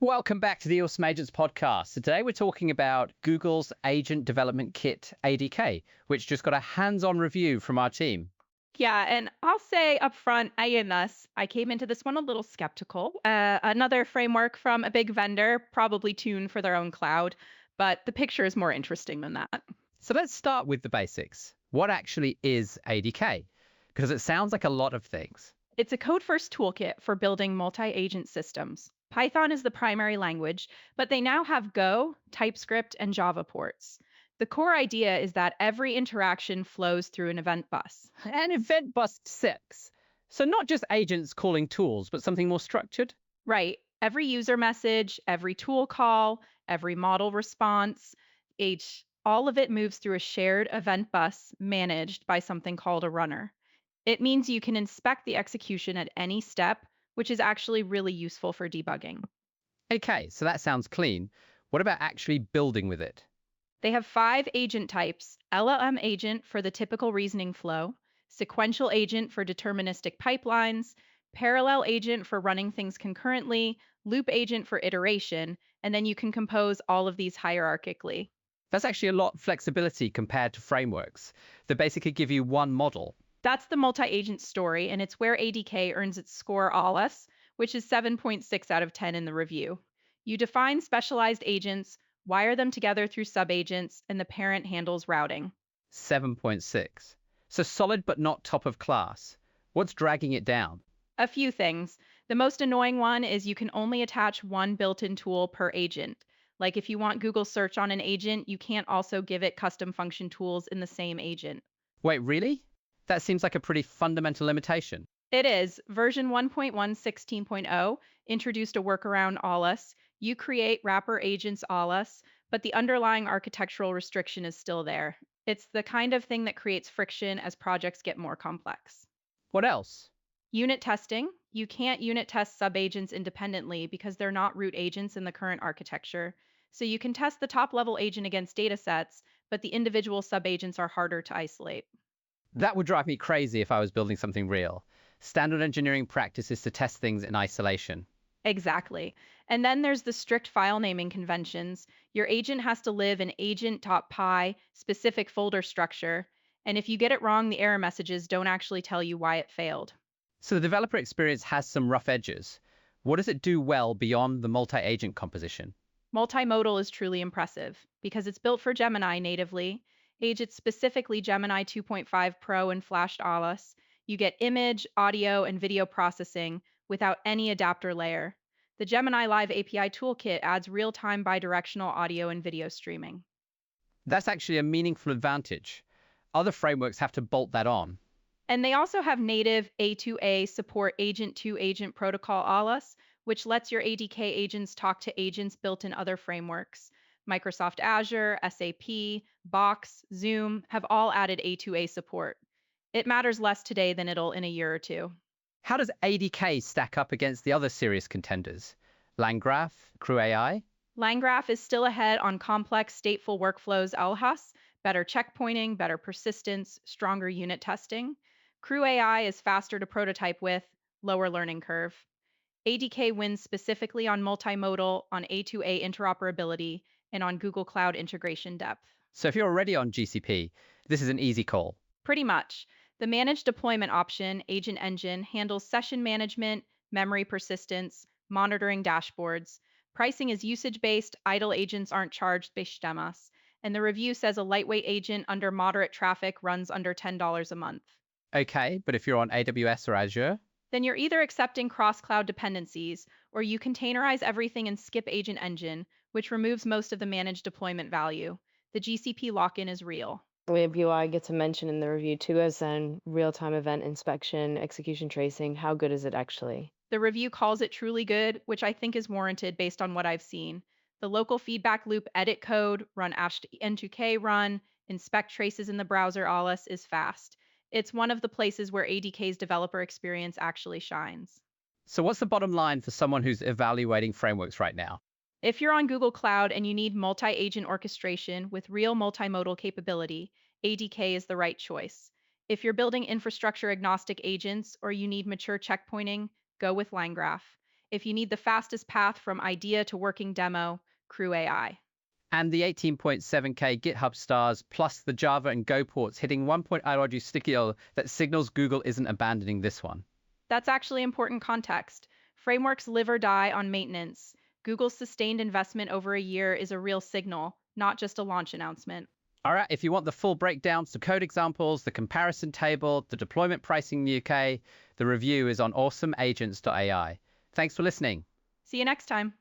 Welcome back to the Awesome Agents podcast. So today we're talking about Google's Agent Development Kit, ADK, which just got a hands-on review from our team. Yeah, and I'll say up front, I came into this one a little skeptical. Another framework from a big vendor, probably tuned for their own cloud, but the picture is more interesting than that. So let's start with the basics. What actually is ADK? Because it sounds like a lot of things. It's a code-first toolkit for building multi-agent systems. Python is the primary language, but they now have Go, TypeScript, and Java ports. The core idea is that every interaction flows through an event bus. And event bus 6. So not just agents calling tools, but something more structured? Right. Every user message, every tool call, every model response, all of it moves through a shared event bus managed by something called a runner. It means you can inspect the execution at any step, which is actually really useful for debugging. Okay, so that sounds clean. What about actually building with it? They have 5 agent types: LLM agent for the typical reasoning flow, sequential agent for deterministic pipelines, parallel agent for running things concurrently, loop agent for iteration, and then you can compose all of these hierarchically. That's actually a lot of flexibility compared to frameworks that basically give you one model. That's the multi-agent story, and it's where ADK earns its score ALAS, which is 7.6 out of 10 in the review. You define specialized agents, wire them together through subagents, and the parent handles routing. 7.6. So solid but not top of class. What's dragging it down? A few things. The most annoying one is you can only attach one built-in tool per agent. Like if you want Google search on an agent, you can't also give it custom function tools in the same agent. Wait, really? That seems like a pretty fundamental limitation. It is. Version 1.116.0 introduced a workaround ALAS. You create wrapper agents ALAS, but the underlying architectural restriction is still there. It's the kind of thing that creates friction as projects get more complex. What else? Unit testing. You can't unit test subagents independently because they're not root agents in the current architecture. So you can test the top level agent against datasets, but the individual subagents are harder to isolate. That would drive me crazy if I was building something real. Standard engineering practice is to test things in isolation. Exactly. And then there's the strict file naming conventions. Your agent has to live in agent.py specific folder structure. And if you get it wrong, the error messages don't actually tell you why it failed. So the developer experience has some rough edges. What does it do well beyond the multi-agent composition? Multimodal is truly impressive because it's built for Gemini natively. Agent specifically Gemini 2.5 Pro and flashed ALAS. You get image, audio, and video processing without any adapter layer. The Gemini Live API toolkit adds real-time bidirectional audio and video streaming. That's actually a meaningful advantage. Other frameworks have to bolt that on. And they also have native A2A support agent-to-agent protocol ALAS, which lets your ADK agents talk to agents built in other frameworks. Microsoft Azure, SAP, Box, Zoom have all added A2A support. It matters less today than it'll in a year or two. How does ADK stack up against the other serious contenders? LangGraph, CrewAI? LangGraph is still ahead on complex stateful workflows LHAS, better checkpointing, better persistence, stronger unit testing. CrewAI is faster to prototype with, lower learning curve. ADK wins specifically on multimodal, on A2A interoperability, and on Google Cloud integration depth. So if you're already on GCP, this is an easy call. Pretty much. The managed deployment option, Agent Engine, handles session management, memory persistence, monitoring dashboards. Pricing is usage-based, idle agents aren't charged bestemas, and the review says a lightweight agent under moderate traffic runs under $10 a month. Okay, but if you're on AWS or Azure? Then you're either accepting cross-cloud dependencies, or you containerize everything and skip Agent Engine, which removes most of the managed deployment value. The GCP lock-in is real. Web UI gets a mention in the review too, as in real-time event inspection, execution tracing. How good is it actually? The review calls it truly good, which I think is warranted based on what I've seen. The local feedback loop edit code, run N2K run, inspect traces in the browser ALAS is fast. It's one of the places where ADK's developer experience actually shines. So what's the bottom line for someone who's evaluating frameworks right now? If you're on Google Cloud and you need multi-agent orchestration with real multimodal capability, ADK is the right choice. If you're building infrastructure agnostic agents or you need mature checkpointing, go with LangGraph. If you need the fastest path from idea to working demo, CrewAI. And the 18.7K GitHub stars plus the Java and Go ports hitting 1.0 sticky that signals Google isn't abandoning this one. That's actually important context. Frameworks live or die on maintenance. Google's sustained investment over a year is a real signal, not just a launch announcement. All right, if you want the full breakdowns, the code examples, the comparison table, the deployment pricing in the UK, the review is on awesomeagents.ai. Thanks for listening. See you next time.